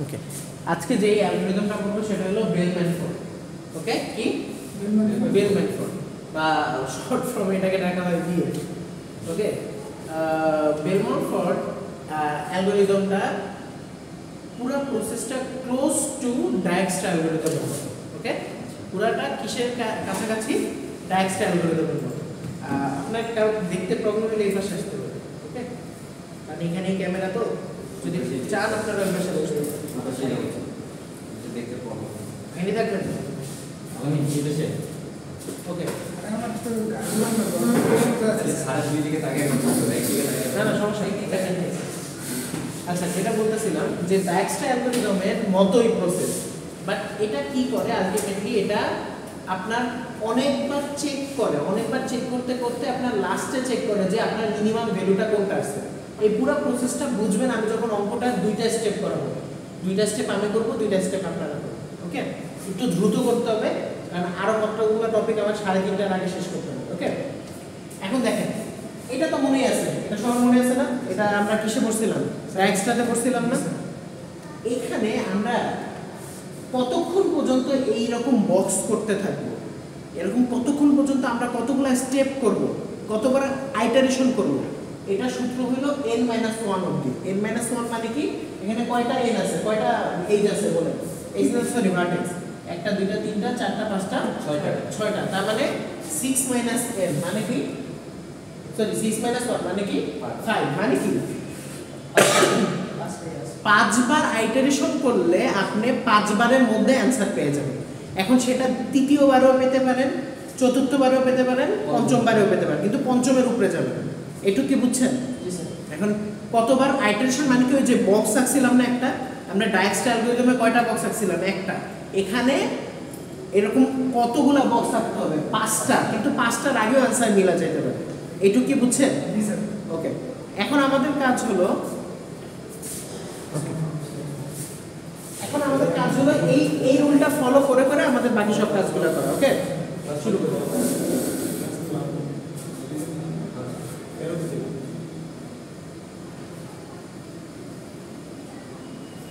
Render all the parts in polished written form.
ওকে, আজকে যে অ্যালগরিদমটা করব সেটা হলো বেল-ম্যানফোর্ড। ওকে, কি বেল-ম্যানফোর্ড বা শর্ট ফর্ম এটাকে ডাকা হয় বিএ। ওকে, বেল-ম্যানফোর্ড অ্যালগরিদমটা পুরো প্রসেসটা ক্লোজ টু ডায়াক্সট্রা অ্যালগরিদমের মতো। ওকে, পুরাটা কিসের কাছাকাছি? ডায়াক্সট্রা অ্যালগরিদমের মতো। আপনার কারো দেখতে প্রবলেম হলে এই পাশে আসতে পারে। ওকে, আর এখানে ক্যামেরা তো যদি চান আপনারা ওই পাশে বসে দেখতে প্রবলেম এখানে থাকবেন। আমি জিজ্ঞেসে ওকে, সারা দুই দিকে তাকিয়ে না না সমস্যা নেই, দেখেন। আচ্ছা, যেটা বলতেছিলাম যে ডায়াক্সট্রা অ্যালগরিদমের মতোই প্রসেস, বাট এটা কি করে আলটিমেটলি এটা আপনার অনেকবার চেক করে, অনেকবার চেক করতে করতে আপনার লাস্টে চেক করে যে আপনার মিনিমাম ভ্যালুটা কোনটা আছে। এই পুরো প্রসেসটা বুঝবেন আমি যখন অঙ্কটা দুইটা স্টেপ করাবো। দুইটা স্টেপ আমি করবো, দুইটা স্টেপ আপনারা করবেন। ওকে, একটু দ্রুত করতে হবে কারণ আরো কতগুলো টপিক আমার 3:30টার আগে শেষ করতে হবে। ওকে, এখন দেখেন এটা তো মনেই আছে, এটা সবার মনে আছে না? এটা আমরা কিসে পড়ছিলাম? ডায়াক্সট্রাতে পড়ছিলাম না? এখানে আমরা কতক্ষণ পর্যন্ত এই রকম বক্স করতে থাকবো, এরকম কতক্ষণ পর্যন্ত আমরা কতগুলো স্টেপ করব, কতবার আইটারেশন করব, এটা সূত্র হলো n-1 অবধি। n-1 মানে কি? এখানে কয়টা n আছে, কয়টা এজ আছে বলে? এজ না, সরি, ভার্টেক্স। 1 2 3 4 5 6টা। তার মানে 6 - n মানে কি? সরি, 6 - 1 মানে কি? 5 মানে কি? 5 বার আইটারেশন করলে আপনি 5 বারের মধ্যে অ্যানসার পেয়ে যাবেন। এখন সেটা তৃতীয়বারও পেতে পারেন, চতুর্থবারও পেতে পারেন, পঞ্চমবারেও পেতে পারেন, কিন্তু পঞ্চমের উপরে যাবেন। এটুকু কি বুঝছেন? এখন কতবার আইটারেশন মানে কি? ওই যে বক্স আঁকছিলাম না একটা, আমরা ডায়াক্সট্রা অ্যালগরিদমে কয়টা বক্স আঁকছিলাম? একটা। এখানে এরকম কতগুলা বক্স আঁকতে হবে? 5টা, কিন্তু 5টার আগেও অ্যানসার মিলা যেতে পারে। এটুকু কি বুঝছেন? ওকে, এখন আমাদের কাজ হলো এই রুলটা ফলো করে করে আমাদের বাকি সব কাজগুলো করা। ওকে, শুরু করব।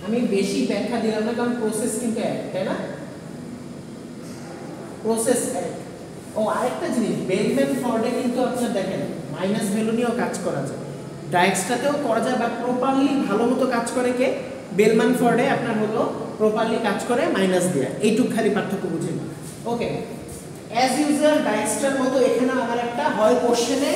আমি বেশি ব্যাখ্যা দিলাম না কারণ প্রসেস কিন্তু এক, তাই না? প্রসেস এক। ও আরেকটা জিনিস, বেল-ম্যানফোর্ডে কিন্তু আপনারা দেখেন মাইনাস ভ্যালু নিয়েও কাজ করা যায়, ডায়াক্সট্রাতেও করা যায়, বা প্রপারলি ভালো মতো কাজ করে কে? বেল-ম্যানফোর্ডে আপনার হলো প্রপারলি কাজ করে মাইনাস দিয়ে। এইটুক খালি পার্থক্য বুঝেন। ওকে, অ্যাজ ইউজুয়াল ডায়াক্সট্রার মতো এখানে আমার একটা হয় কোশ্চেনে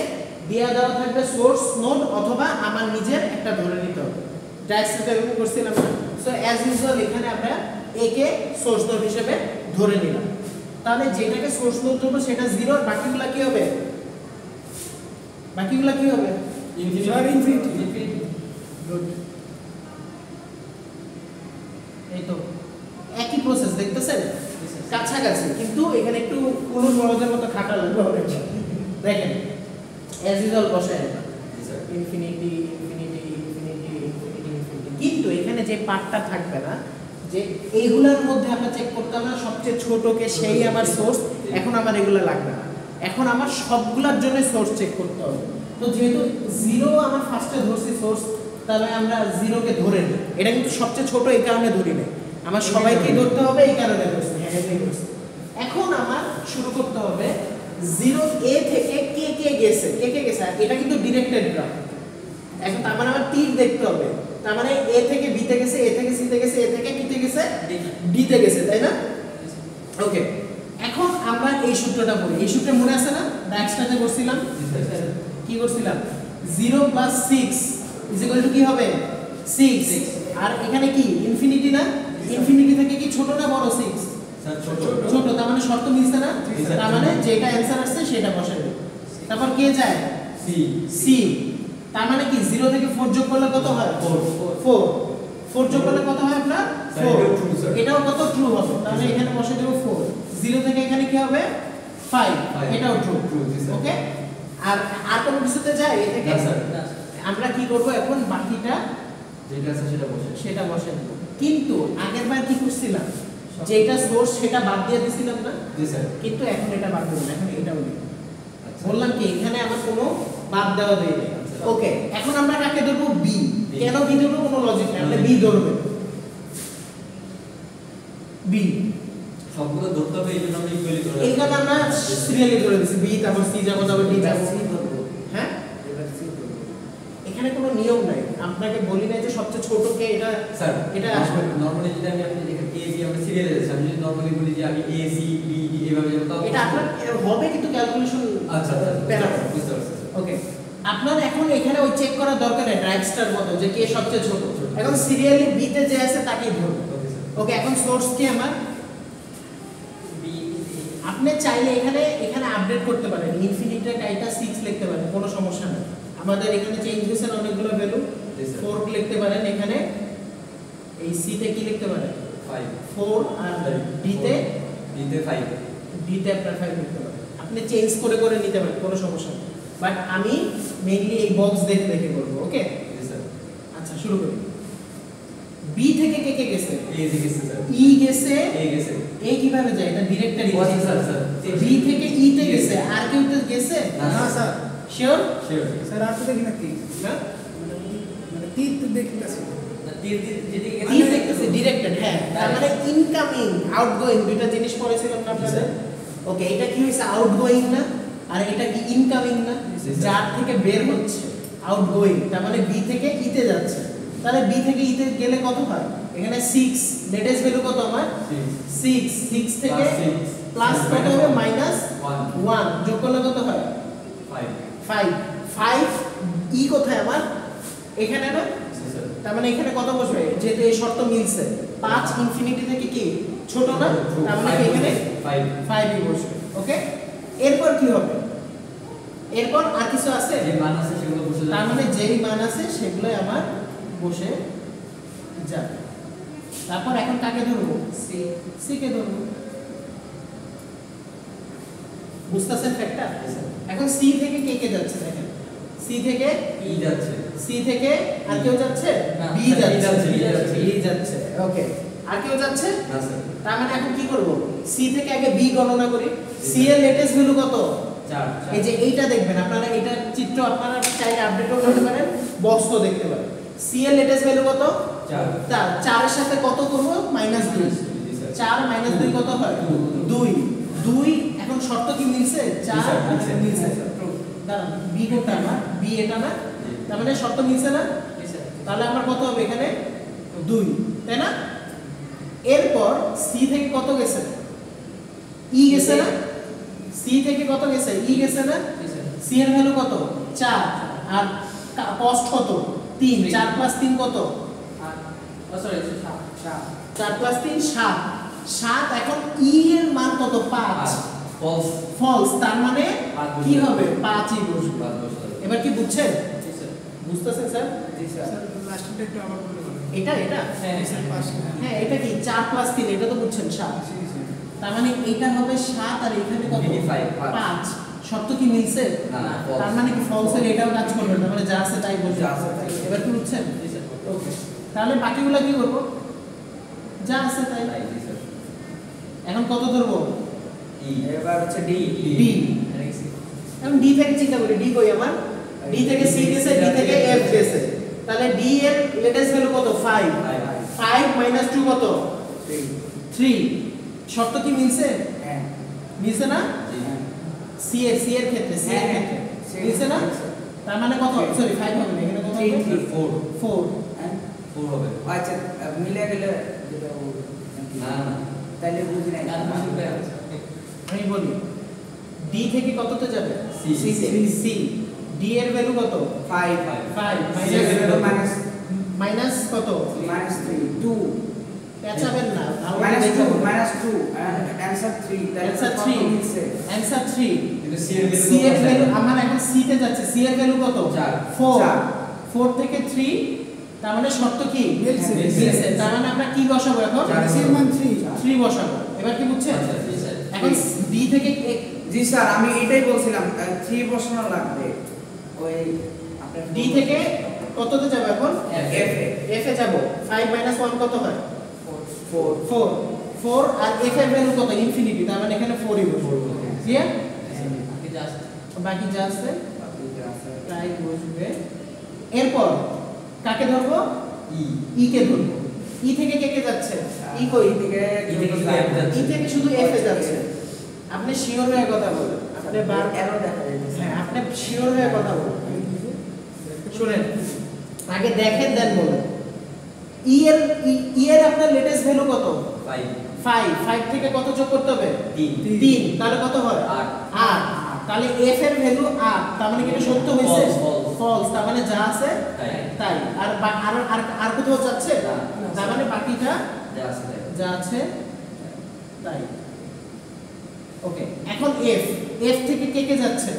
দেওয়া দেওয়া থাকবে সোর্স নোড, অথবা আমার নিজের একটা ধরে নিতে হবে। ডায়াক্সট্রাতে এরকম করছিলাম না। সো অ্যাজ ইউজুয়াল এখানে আমরা এ কে সোর্স নোড হিসেবে ধরে নিলাম। তাহলে যেটাকে সোর্স নোড ধরবো সেটা 0, আর বাকিগুলো কি হবে? বাকিগুলো কি হবে? ইনফিনিটি। গুড, এই তো একই প্রসেস দেখতেছেন, কাছাকাছি, কিন্তু এখানে একটু কোন বড়দের মতো খাটা লাগবে। দেখেন অ্যাজ ইউজুয়াল বসায় infinity infinity infinity infinity infinity, কিন্তু এখানে যে পার্টটা থাকবে না, যে এইগুলোর মধ্যে আমরা চেক করতে হবে সবচেয়ে ছোটকে সেই আমার সোর্স। এখন আমার এগুলো লাগবে না, এখন আমার সবগুলোর জন্য সোর্স চেক করতে হবে। তো যেহেতু 0 আমার ফার্স্টে ধরছি সোর্স, তাহলে আমরা 0কে ধরে নিই। এটা কিন্তু সবচেয়ে ছোট, এই কারণে ধরি না, আমার সবাইকেই ধরতে হবে এই কারণে ধরছি। এখন আমার শুরু করতে হবে 0a থেকে কে গেছে, এটা কিন্তু ডিরেক্টেড গ্রাফ। এখন তার মানে আমার তীর দেখতে হবে, তার মানে a থেকে b তে গেছে, a থেকে c তে গেছে, a থেকে কি তে গেছে, d তে গেছে, তাই না? ওকে, এখন আমরা এই সূত্রটা বলি। এই সূত্রে মনে আছে না? ডায়াক্সট্রাতে করছিলাম, কি করছিলাম? 0 + 6 = কি হবে? 6। আর এখানে কি ইনফিনিটি না? ইনফিনিটি থেকে কি ছোট না বড়? 6 ছোট। তার মানে শর্ত মিলছে না? তার মানে যেটা অ্যানসার আসছে সেটা বসাবে। তারপর কে যায়? সি। তার মানে কি 0 থেকে 4 যোগ করলে কত হয়? 4 যোগ করলে কত হয় আপনার? 4। এটাও কত? ট্রু হবে। তাহলে এখানে বসে দেব 4। 0 থেকে এখানে কি হবে? 5। এটাও ট্রু। ওকে, আর কোন কিছুতে যায় এ থেকে? আমরা কি করব এখন? বাকিটা যেটা আছে সেটা বসে দেব। কিন্তু আগের বার কি করছিলাম? যেটা সোর্স সেটা বাদ দিয়ে দিছিলাম না? জি স্যার। কিন্তু এখন এটা বাদ দেব না, এখন এটাও দেব। বললাম কি এখানে আমার কোনো বাদ দেওয়া দেই না। ওকে, এখন আমরা কাকে ধরব? বি। কেন বি ধরব? কোনো লজিক নেই, আমরা বি ধরব। বি সবগুলো ধরতে হবে এই জন্য আমরা ইকুয়ালি করে এইখানে আমরা সিরিয়ালি ধরে দিছি বি তারপর সি যাব তারপর ডি যাব সি ধরবো, হ্যাঁ এবার সি ধরবো। এখানে কোনো নিয়ম নাই আপনাকে বলি না যে সবচেয়ে ছোট কে এটা স্যার এটা আসবে নরমালি যদি আমি আপনি এখানে এ বি আমরা সিরিয়ালে যাচ্ছি আমি যদি নরমালি বলি যে আমি এ সি বি ডি এভাবে যাব তাও এটা আপনার হবে কিন্তু ক্যালকুলেশন আচ্ছা প্যারা বুঝতে পারছি ওকে আপনার এখন এখানে ওই চেক করার দরকার নেই ড্রাগস্টার মতো যে কে সবচেয়ে ছোট এখন সিরিয়ালি বি তে যে আছে তাকেই ধরবো ওকে স্যার ওকে এখন সোর্স কি আমার বি আপনি চাইলে এখানে আপডেট করতে পারেন ইনফিনিটের কাইটা 6 লিখতে পারেন কোনো সমস্যা নেই আমাদের এখানে চেঞ্জ হয়েছে অনেকগুলো ভ্যালু জি স্যার 4 লিখতে পারেন এখানে এই সি তে কি লিখতে পারেন 5 4 আর ডি তে 5 ডি তে আপনার 5 লিখতে পারেন আপনি চেঞ্জ করে নিতে পারেন কোনো সমস্যা নেই বাট আমি মেইনলি এই বক্স দেখে করব ওকে জি স্যার আচ্ছা শুরু করি বি থেকে কে গেছে এ জি গেছে স্যার ই গেছে এ গেছে এ কিভাবে যায় এটা ডিরেক্টলি ও স্যার স্যার বি থেকে ই তে গেছে আর কেউ তো গেছে না স্যার শিওর শিওর স্যার আর তো দেখি না কি না মানে তীর তো দেখতেছি তীর যেদিকে ই দেখতেছে ডিরেক্টেড হ্যাঁ তার মানে ইনকামিং আউটগোইং দুইটা জিনিস পড়েছিলাম না আপনাদের ওকে এটা কি হইছে আউটগোইং না আর এটা কি ইনকামিং না জি, স্যার। যার থেকে বের হচ্ছে আউটগোইং তার মানে বি থেকে ই তে যাচ্ছে তাহলে বি থেকে ই তে গেলে কত হয় এখানে 6 লেটেস্ট ভ্যালু কত আমার 6 থেকে প্লাস কত হবে মাইনাস 1 যোগ করলে কত হয় 5 ই কোথায় আমার এখানে না তার মানে এখানে কত বসবে যেহেতু এই শর্ত মিলছে 5 ইনফিনিটি থেকে কি ছোট না তার মানে কি এখানে 5 ই বসবে ওকে এরপর কি হবে এরপর আর কিছু আছে যে মান আছে সেগুলো বসে তার মানে যেই মান আছে সেগুলোই আমার বসে যাবে তারপর এখন কাকে ধরবো সি কে ধরবো বুঝতেছেন ফ্যাক্টর এখন সি থেকে কে যাচ্ছে দেখেন সি থেকে ই যাচ্ছে সি থেকে আর কেউ যাচ্ছে না, বি স্যার, যাচ্ছে B যাচ্ছে, বি যাচ্ছে ওকে আর কেউ যাচ্ছে না স্যার তার মানে এখন কি করব সি থেকে আগে বি গণনা করি সি এর লেটেস্ট ভ্যালু কত 4 এই যে এইটা দেখবেন আপনারা এটা চিত্র আপনারা চাইলে আপডেটও করতে পারেন বক্সও দেখতে পারেন সি এর লেটেস্ট ভ্যালু কত 4 তার 4 এর সাথে কত করব -2 জি স্যার 4 -2 কত হয় 2 এখন শর্ত কি মিলছে 4 স্যার, মিলছে। মিলছে দাঁড়ান বি কোনটা আমার বি এটা না জি। তার মানে শর্ত মিলছে না তাহলে আমার কত হবে এখানে 2 তাই না এরপর সি থেকে কত গেছে ই গেছে না সি থেকে কত গেছে ই গেছে না সি এর ভ্যালু কত 4 আর কস্ট কত 3 4 প্লাস 3 কত 4 প্লাস 3 7 এখন ই এর মান কত 5 ফলস ফলস তার মানে পাঁচ বসবে। কি হবে 5 ই বসবে এবার কি বুঝছেন বুঝতেছেন স্যার স্যার লাস্টটা একটু আবার বলে বলুন এটা স্যার পাস হ্যাঁ এটা কি 4 প্লাস 3 এটা তো বুঝছেন 7 তার মানে এটা হবে 7 আর এখানে কত এখানে 5 5 শর্ত কি মিলছে না, false। তার মানে কি ফলস এর এটাও কাজ করবে না মানে যা আছে তাই বসবে যা আছে তাই। এবার কি বুঝছেন ওকে তাহলে বাকিগুলো কি করব যা আছে তাই জি স্যার এখন কত ধরবো ই এবার হচ্ছে ডি ডি এখন ডি থেকে চিন্তা করি ডি কই আমার ডি থেকে সি গেছে ডি থেকে এফ গেছে তাহলে ডি এর লেটেস্ট ভ্যালু কত 5 5 2 কত 3 শর্ত কি মিলছে হ্যাঁ মিলছে না জি সি এর ক্ষেত্রে সি এর হ্যাঁ, ক্ষেত্রে হ্যাঁ। মিলছে না তার মানে কত সরি 5 হবে না এখানে কত হবে 4 4 হ্যাঁ 4 হবে আচ্ছা মিলে গেলে যেটা ও না না তাইলে বুঝি নাই আমি বলি ডি থেকে কততে যাবে C। সি ডি এর ভ্যালু কত 5 5 C এর value মাইনাস মাইনাস কত -3 2 পেঁচাবেন না ভালো করে দেখুন -2 অ্যানসার 3 তাহলে অ্যানসার কত 3 মিলছে অ্যানসার 3 কিন্তু সি এর সি এর ভ্যালু ভ্যালু আমার এখন সি তে যাচ্ছে সি এর ভ্যালু কত 4 4 থেকে 3 তার মানে শর্ত কি মিলছে। মিলছে তার মানে আমরা কি বসাবো এখন চার সি মান 3 3 বসাবো এবার কি বুঝছেন আচ্ছা জি স্যার এখন ডি থেকে জি স্যার আমি এটাই বলছিলাম 3 বসানো লাগবে ওই আপনার ডি থেকে কততে যাব এখন F এ এফ এ যাব 5 1 কত হয় 4 4 আর এফ এর ভ্যালু কত ইনফিনিটি তার মানে এখানে 4 ই বসবে ক্লিয়ার বাকি যা আছে তাই বসবে এরপর কাকে ধরবো ই ই কে ধরবো ই থেকে কে কে যাচ্ছে ই কই ই থেকে শুধু এফ এ যাচ্ছে আপনি শিওর হয়ে কথা বলেন আপনি বার এরর দেখা যাচ্ছে হ্যাঁ আপনি শিওর হয়ে কথা বলেন শুনেন আগে দেখেন দেন বলেন ই এর আপনার লেটেস্ট ভ্যালু কত 5 থেকে কত যোগ করতে হবে 3 তাহলে কত হয় 8 তাহলে এফ এর ভ্যালু 8 তার মানে কি এটা সত্য হইছে ফলস তার মানে যা আছে তাই আর আর কোথাও যাচ্ছে তার মানে বাকিটা যা আছে তাই ওকে এখন এফ থেকে কে কে যাচ্ছে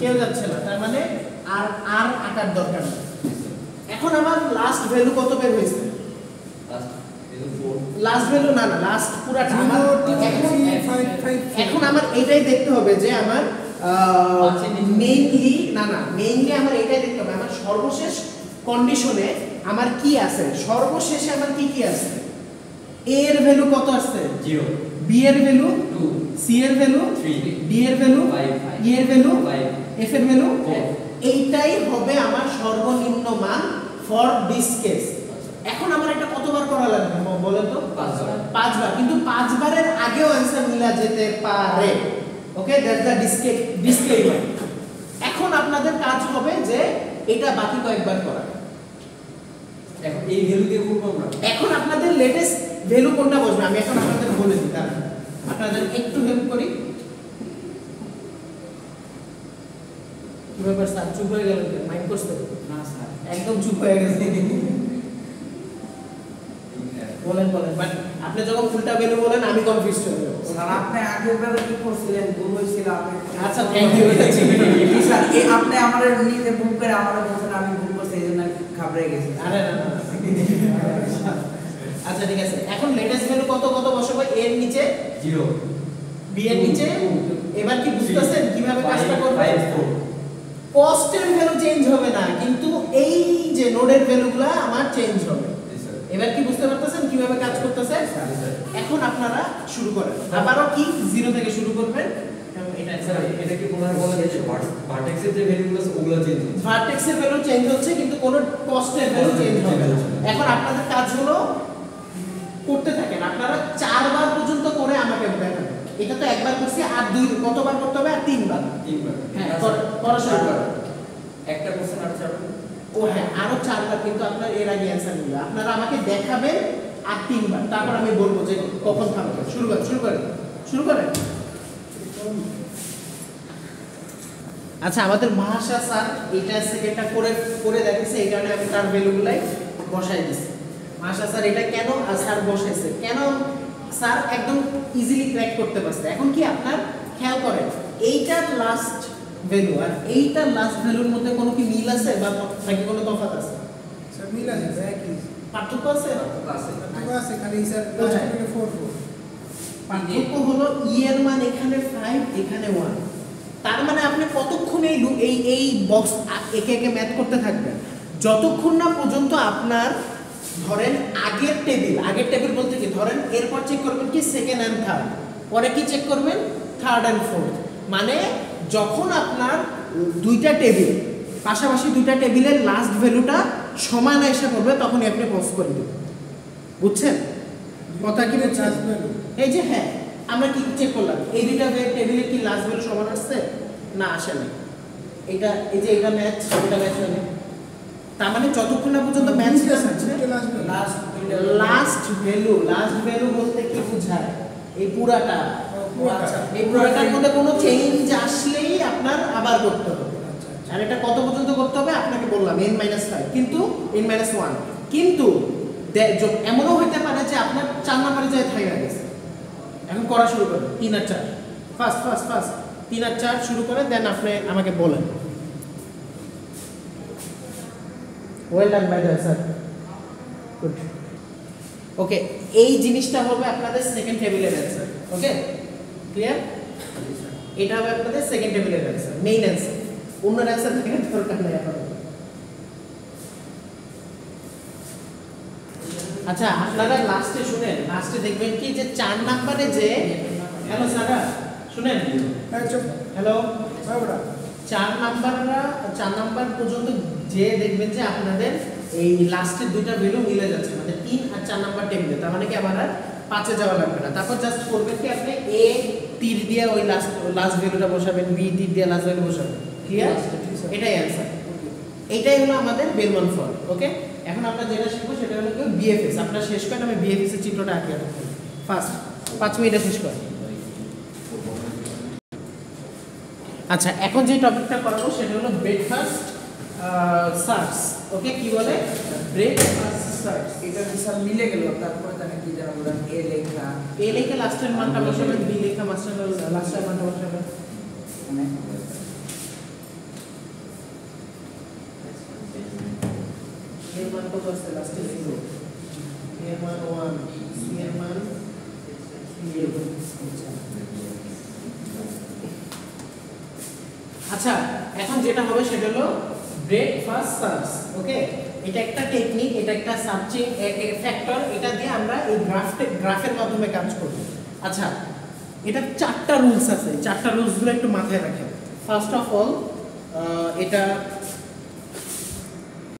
কেউ যাচ্ছে না তার মানে আর আকার দরকার নেই এখন আমার লাস্ট ভ্যালু কত বের হইছে লাস্ট ভ্যালু না লাস্ট পুরাটা আমার এখন আমার এটাই দেখতে হবে যে আমার মেইনলি মেইনলি আমার এটাই দেখতে হবে আমার সর্বশেষ কন্ডিশনে আমার কি আছে সর্বশেষে আমার কি আছে এ এর ভ্যালু কত আছে 0 বি এর ভ্যালু 2 সি এর ভ্যালু 3 ডি এর ভ্যালু 5 ই এর ভ্যালু 5 এফ এর ভ্যালু 4 এইটাই হবে আমার সর্বনিম্ন মান ফর দিস কেস এখন আমার এটা কতবার করা লাগবে বলেন তো 5 বার কিন্তু 5 বারের আগেও आंसर মিলা যেতে পারে ওকে দ্যাটস দা ডিসক্লেইমার এখন আপনাদের কাজ হবে যে এটা বাকি কয়েকবার করা এখন এই ভ্যালু দিয়ে করব আমরা এখন আপনাদের লেটেস্ট ভ্যালু কোনটা বসবে আমি এখন আপনাদের বলে দিই দাঁড়ান আপনাদের একটু হেল্প করি কি ব্যাপার স্যার চুপ হয়ে গেলেন মাইন্ড করতে না স্যার একদম চুপ হয়ে গেছে বলেন বাট আপনি যখন উল্টা ভ্যালু বলেন আমি কনফিউজ হয়ে যাব স্যার আপনি আগের বার কি করছিলেন ভুল হয়েছিল আপনি আচ্ছা থ্যাংক ইউ স্যার এই আপনি আমারে নিজে ভুল করে আমারে বলছেন আমি ভুল করছি এইজন্য আমি ঘাবড়ে গেছি আরে না আচ্ছা ঠিক আছে এখন লেটেস্ট ভ্যালু কত বসাবো এর নিচে 0 বি এর নিচে এবার কি বুঝতেছেন কিভাবে কাজটা করব 5 4 কস্টের ভ্যালু চেঞ্জ হবে না কিন্তু এই যে নোডের ভ্যালুগুলো আমার চেঞ্জ হবে এবার কি বুঝতে পারতেছেন কিভাবে কাজ করতেছে এখন আপনারা শুরু করেন আবারও কি 0 থেকে শুরু করবেন এটা স্যার এটা কি পুনরায় বলা যায় ভার্টেক্সের যে ভ্যালুগুলো আছে ওগুলো চেঞ্জ হচ্ছে ভার্টেক্সের ভ্যালু চেঞ্জ হচ্ছে কিন্তু কোনো কস্টের ভ্যালু চেঞ্জ হবে না এখন আপনাদের কাজ হলো করতে থাকেন আপনারা 4 বার পর্যন্ত করে আমাকে দেখাবেন এটা তো একবার করছি আর কতবার করতে হবে আর 3 বার হ্যাঁ করা শুরু করুন একটা কোশ্চেন আর চার ও হ্যাঁ আরো 4 বার কিন্তু আপনার এর আগে অ্যানসার নিবে আপনারা আমাকে দেখাবেন আর 3 বার তারপর আমি বলবো যে কখন থামবে শুরু করেন আচ্ছা আমাদের মহাশা স্যার এটা সেকেন্ডটা করে দেখেছে এই কারণে আমি তার ভ্যালুগুলাই বসাই দিয়েছি মহাশা স্যার এটা কেন স্যার বসাইছে কেন স্যার একদম ইজিলি ক্র্যাক করতে পারছে এখন কি আপনার খেয়াল করেন এইটার লাস্ট ভ্যালু আর এইটার লাস্ট ভ্যালুর মধ্যে কোনো কি মিল আছে বা নাকি কোনো তফাৎ আছে স্যার মিল আছে একই পার্থক্য আছে পার্থক্য আছে খালি স্যার লাস্ট থেকে 4 পার্থক্য হলো ই এর মান এখানে 5 এখানে 1 তার মানে আপনি কতক্ষণ এই বক্স একে ম্যাথ করতে থাকবেন যতক্ষণ না পর্যন্ত আপনার ধরেন আগের টেবিল বলতে কি ধরেন এরপর চেক করবেন কি সেকেন্ড এন্ড থার্ড পরে কি চেক করবেন থার্ড এন্ড ফোর্থ মানে যখন আপনার দুইটা টেবিল পাশাপাশি দুইটা টেবিলের লাস্ট ভ্যালুটা সমান এসে পড়বে তখনই আপনি পজ করে দেবেন বুঝছেন কথা কি বুঝছেন এই যে হ্যাঁ আমরা কি চেক করলাম এই দুইটা টেবিলের কি লাস্ট ভ্যালু সমান আসছে না আসে না এটা এই যে এটা ম্যাচ এটা ম্যাচ হয়নি তার মানে যতক্ষণ না পর্যন্ত ম্যাচ হচ্ছে লাস্ট ভ্যালু বলতে কি বোঝায় এই পুরাটা এই পুরাটার মধ্যে কোনো চেঞ্জ আসলেই আপনার আবার করতে হবে আর এটা কত পর্যন্ত করতে হবে আপনাকে বললাম n-5 কিন্তু n-1 কিন্তু এমনও হইতে পারে যে আপনার 4 নম্বরে যায় থাইয়া গেছে এখন করা শুরু করেন 3 আর 4 ফার্স্ট 3 আর 4 শুরু করে দেন আপনি আমাকে বলেন well done by the sir good okay এই জিনিসটা হবে আপনাদের সেকেন্ড টেবিলের অ্যানসার ওকে ক্লিয়ার এটা হবে আপনাদের সেকেন্ড টেবিলের অ্যানসার মেইন অ্যানসার অন্য অ্যানসার থেকে দরকার নেই আপনাদের আচ্ছা আপনারা লাস্টে দেখবেন কি যে 4 নম্বরে যে হ্যালো স্যার শুনেন হ্যালো 4 নাম্বার পর্যন্ত যে দেখবেন যে আপনাদের এই লাস্টের দুইটা ভ্যালু মিলে যাচ্ছে মানে 3 আর 4 নাম্বার টেবিলে, তার মানে কি আমার আর 5 এ যাওয়া লাগবে না। তারপর জাস্ট করবেন কি আপনি এ তীর দিয়ে ওই লাস্ট ভ্যালুটা বসাবেন, বি তীর দিয়ে লাস্ট ভ্যালু বসাবেন। ক্লিয়ার? এটাই অ্যানসার। এইটাই হলো আমাদের বেলমান ফর্ম। ওকে, এখন আমরা যেটা শিখবো সেটা হলো কি বিএফএস। আপনারা শেষ করেন, আমি বিএফএস এর চিত্রটা আঁকি আপনাদের ফার্স্ট 5 মিনিটে শেষ করেন। আচ্ছা, এখন যে টপিকটা করাবো সেটা হলো ব্রেকফাস্ট সার্চ। ওকে, কি বলে ব্রেকফাস্ট সার্চ? এটা স্যার মিলে গেল, তারপরে তাহলে কি জানা বলেন এ লেখা এ লেখা লাস্টের মানটা বসাবেন, বি লেখা লাস্টের মানটা বসাবেন। মানে এর মান কত আছে লাস্টে 0, এর মান 1, সি এর মান 0। আচ্ছা, এখন যেটা হবে সেটা হলো ব্রেকফাস্ট সার্চ। ওকে, এটা একটা টেকনিক, এটা একটা সার্চিং ফ্যাক্টর, এটা দিয়ে আমরা এই গ্রাফের মাধ্যমে কাজ করব। আচ্ছা, এটা 4টা রুলস আছে, 4টা রুলসগুলো একটু মাথায় রাখেন। ফার্স্ট অফ অল এটা